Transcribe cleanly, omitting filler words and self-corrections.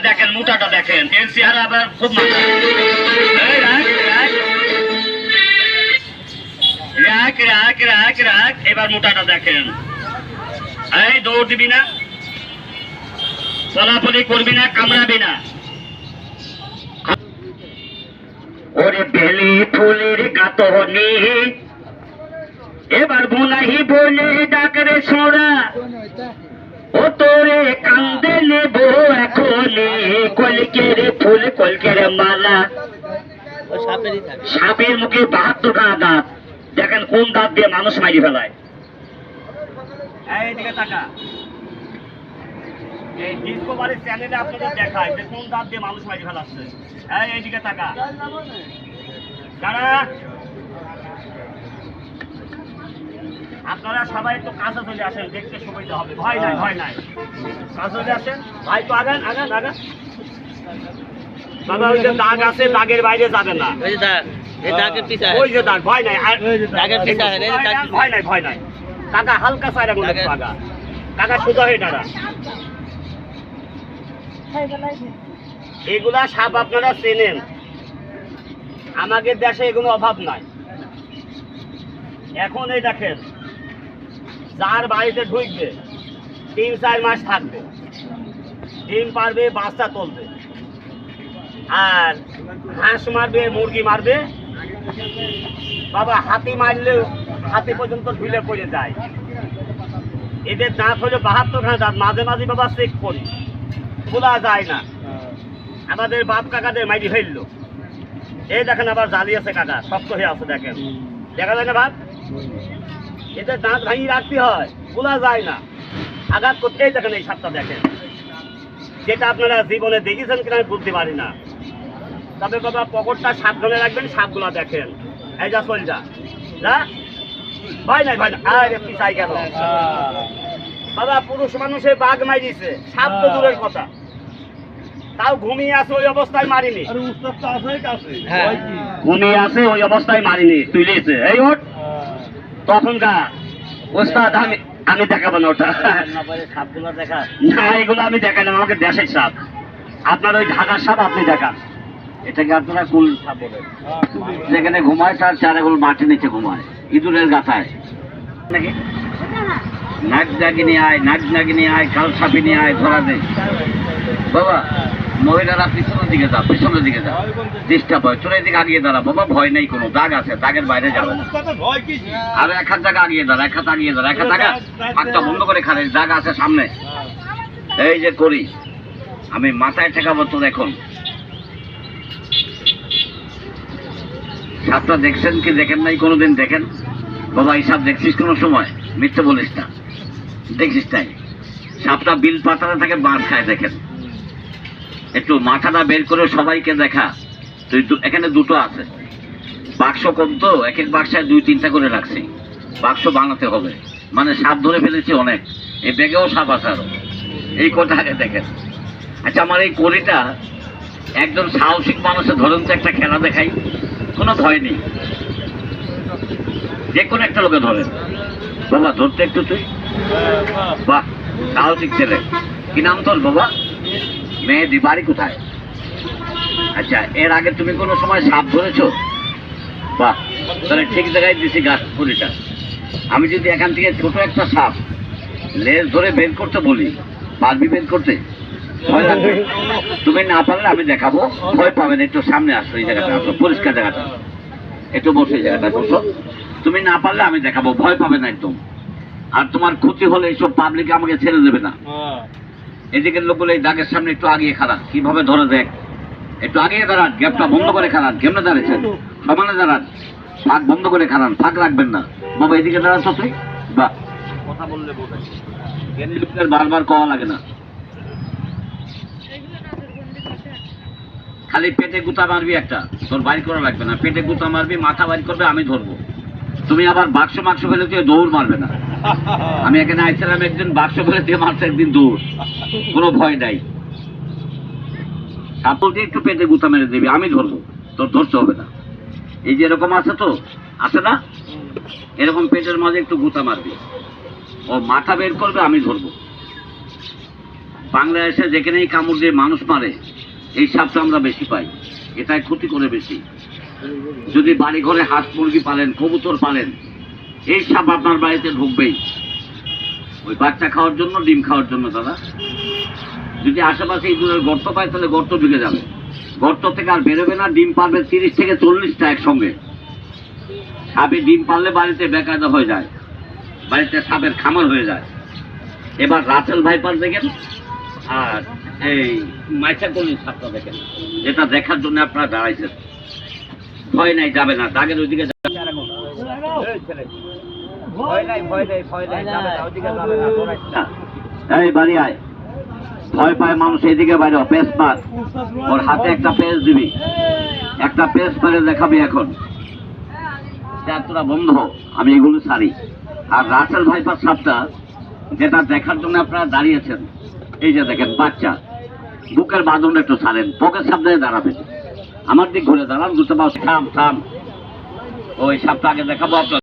দেখেন মোটাটা দেখেন, এর চেহারা আবার খুব মোটা। রাখ রাখ রাখ রাখ, এবার মোটাটা দেখেন। এই দৌড় দিবি না, চলাফলি করবি না, কামড়াবি না। ওরে বেলি ফুলের গাতনি এবার বুনাহি বলে ডাকরে ছোড়া, ও তোরে কান্দে নেব এখনই, কলকের ফুল কলকের মালা। সাপের মুখে 72টা দাঁত, দেখেন কোন দাঁত দিয়ে মানুষ মারি ফেলায়। এইদিকে তাকা, এই ডিসকভারি চ্যানেলে আপনাদের দেখায় যে কোন দাঁত দিয়ে মানুষ মারি ফেলাচ্ছে। এইদিকে তাকা, কারা আপনারা সবাই একটু কাছে চলে আসেন, দেখতে সুবিধা হবে। ভয় নাই, ভয় নাই, কাছে চলে আসেন। ভাই তো আগান আগান আগান। বাবা ওই যে দাগ আছে, দাগের বাইরে যাবেন না। ওই যে দাগ, এই দাগের পিছে, ওই যে দাগ, ভয় নাই, দাগের পিছে ভয় নাই, ভয় নাই। কাকা হালকা সাইরা বলে কাকা, কাকা সোজা হয়ে দাঁড়া। এগুলা সাপ আপনারা চেনেন, আমাদের দেশে এগুলো অভাব নাই। এখন এই দেখেন, যার বাড়িতে ঢুকবে 3-4 মাস থাকবে, ডিম পারবে, বাচ্চা তুলবে, আর হাঁস মারবে, মুরগি মারবে। বাবা হাতি মারলেও হাতি পর্যন্ত ঢুলে পড়ে যায়। এদের দাঁত হলো 72খানা দাঁত, মাঝে মাঝে বাবা চেক করি, খোলা যায় না। আমাদের বাপ কাকাদের মাইরি ফেললো। এই দেখেন আবার জালি আছে কাকা, শক্ত হয়ে আছে, দেখেন, দেখা যায় না বাপ? এদের দাঁত ভাঙিয়ে রাখতে হয়, খোলা যায় না, আঘাত করতেই। দেখেন এই সাপটা দেখেন, যেটা আপনারা জীবনে দেখেছেন কিনা আমি বুঝতে পারি না। তবে বাবা পকেটটা সাবধানে রাখবেন, সাপগুলা দেখেন। এই যা চল যা, ভয় নাই, ভয় না। আরে পিছাই কেন বাবা? পুরুষ মানুষের বাঘ মারিছে, সাপ তো দূরের কথা, তাও ঘুমিয়ে আছে ওই অবস্থায় মারিনি। ঘুমিয়ে আছে ওই অবস্থায় মারিনি, তুইলেছে। এই ওঠ তখনকার ওস্তাদ, আমি দেখাবো না ওটা। সাপগুলো দেখা না, এগুলো আমি দেখাই না, আমাকে দেশের সাপ। আপনার ওই ঢাকার সাপ আপনি দেখান। এটাকে আপনারা কুল সাপ বলেন। যেখানে ঘুমায় তার চারাগুলো মাটির নিচে ঘুমায়, ইঁদুরের গাথায় নাকি। নাক ডাকিনি আয়, নাক ডাকিনি আয়, কাল সাপিনি আয়, ধরা দে। বাবা মহিলারা পিছনের দিকে যা, পিছনের দিকে যা, ডিস্টার্ব হয়। চলে দিকে আগিয়ে দাঁড়া বাবা, ভয় নেই কোনো, দাগ আছে, দাগের বাইরে যাবে না। আর এক হাত জায়গা আগিয়ে দাঁড়া, এক হাত আগিয়ে দাঁড়া, এক হাত আগা, হাতটা বন্ধ করে খারে, দাগ আছে সামনে। এই যে করি আমি, মাথায় ঠেকাবো তো। দেখুন সাপটা দেখছেন কি দেখেন নাই? কোনোদিন দেখেন বাবা? এই সাপ দেখছিস কোনো সময়? মিথ্যে বলিস না, দেখছিস তাই? সাপটা বিল পাতাতে থাকে, বাঁশ খায়। দেখেন একটু মাথাটা বের করে সবাইকে দেখা। তুই এখানে দুটো আছে, বাক্স কম তো, এক এক বাক্সায় 2-3টা করে রাখছি। বাক্স বানাতে হবে, মানে সাপ ধরে ফেলেছি অনেক। এই ব্যাগেও সাপ আছে আরো, এই কথা আগে দেখেন। আচ্ছা আমার এই কড়িটা একজন সাহসিক মানুষের ধরুন তো একটা খেলা দেখাই, কোনো ভয় নেই, যে কোনো একটা লোকে ধরেন। বাবা ধরতে একটু তুই, বাহ সাহসিক ছেলে। কি নাম তোর বাবা? মেহেদি। বাড়ি কোথায়? আচ্ছা এর আগে তুমি কোনো সময় সাপ ধরেছো? বাহ, তাহলে ঠিক জায়গায় দিছি গাছ কড়িটা। আমি যদি এখান থেকে ছোট একটা সাপ লেজ ধরে বের করতে বলি, পারবি বের করতে? ভয় লাগবে? তুমি না পারলে আমি দেখাবো, ভয় পাবেন। একটু সামনে আসো, এই জায়গাটা আসো, পরিষ্কার জায়গাটা, একটু বসে এই জায়গাটা বসো। তুমি না পারলে আমি দেখাবো, ভয় পাবে না একদম। আর তোমার ক্ষতি হলে এইসব পাবলিক আমাকে ছেড়ে দেবে না। এদিকের লোকগুলো এই দাগের সামনে একটু আগিয়ে খারাপ, কিভাবে ধরে দেখ, একটু আগিয়ে দাঁড়ান, গ্যাপটা বন্ধ করে খারান। কেমনে দাঁড়িয়েছেন? সমানে দাঁড়ান, ফাঁক বন্ধ করে খারান, ফাঁক রাখবেন না। বাবা এদিকে দাঁড়াচ্ছ তুই, বা কথা বললে বোঝাই, জ্ঞানী লোকের বারবার কওয়া লাগে না। খালি পেটে গুতা মারবি একটা, তোর বাইর করা লাগবে না। পেটে গুতা মারবি, মাথা বাইর করবে, আমি ধরবো। তুমি আবার বাক্স মাক্স ফেলে তুই দৌড় মারবে না। আমি এখানে আইছিলাম, একদিন বাক্স ফেলে দিয়ে মারছে, একদিন দৌড়, কোনো ভয় নাই। সাপোর্ট দিয়ে একটু পেটে গুতা মেরে দিবি, আমি ধরবো, তোর ধরতে হবে না। এই যে এরকম আছে তো, আছে না, এরকম পেটের মাঝে একটু গুতা মারবি, ও মাথা বের করবে, আমি ধরবো। বাংলাদেশে যেখানেই কামড় দিয়ে মানুষ মারে এই সাপটা আমরা বেশি পাই, এটাই ক্ষতি করে বেশি। যদি বাড়ি ঘরে হাঁস মুরগি পালেন, কবুতর পালেন, এই সাপ আপনার বাড়িতে ঢুকবেই, ওই বাচ্চা খাওয়ার জন্য, ডিম খাওয়ার জন্য। দাদা যদি আশেপাশে ইঁদুরের গর্ত পায় তাহলে গর্ত ঢুকে যাবে, গর্ত থেকে আর বেরোবে না। ডিম পারবে 30 থেকে 40টা একসঙ্গে। সাপে ডিম পারলে বাড়িতে বেকায়দা হয়ে যায়, বাড়িতে সাপের খামার হয়ে যায়। এবার রাসেল ভাইপার দেখেন আর এই মাইচাকলির সাপটা দেখেন, যেটা দেখার জন্য আপনারা দাঁড়াইছেন। ভয় নাই, যাবে না, দাগের ওইদিকে এই বাড়ি আয়, ভয় পায় মানুষ, এইদিকে বাইরে পেস মার, ওর হাতে একটা পেস দিবি, একটা পেস মেরে দেখাবি। এখন তোরা বন্ধ, আমি এগুলো ছাড়ি। আর রাসেল ভাইপার সাপটা যেটা দেখার জন্য আপনারা দাঁড়িয়েছেন, এই যে দেখেন বাচ্চা, বুকের বাঁধনটা একটু ছাড়েন, পকের সামনে দাঁড়াবেন, আমার দিক ঘুরে দাঁড়ান, দুটো পাও থাম থাম। ওই সাপটা আগে দেখাবো আপনার।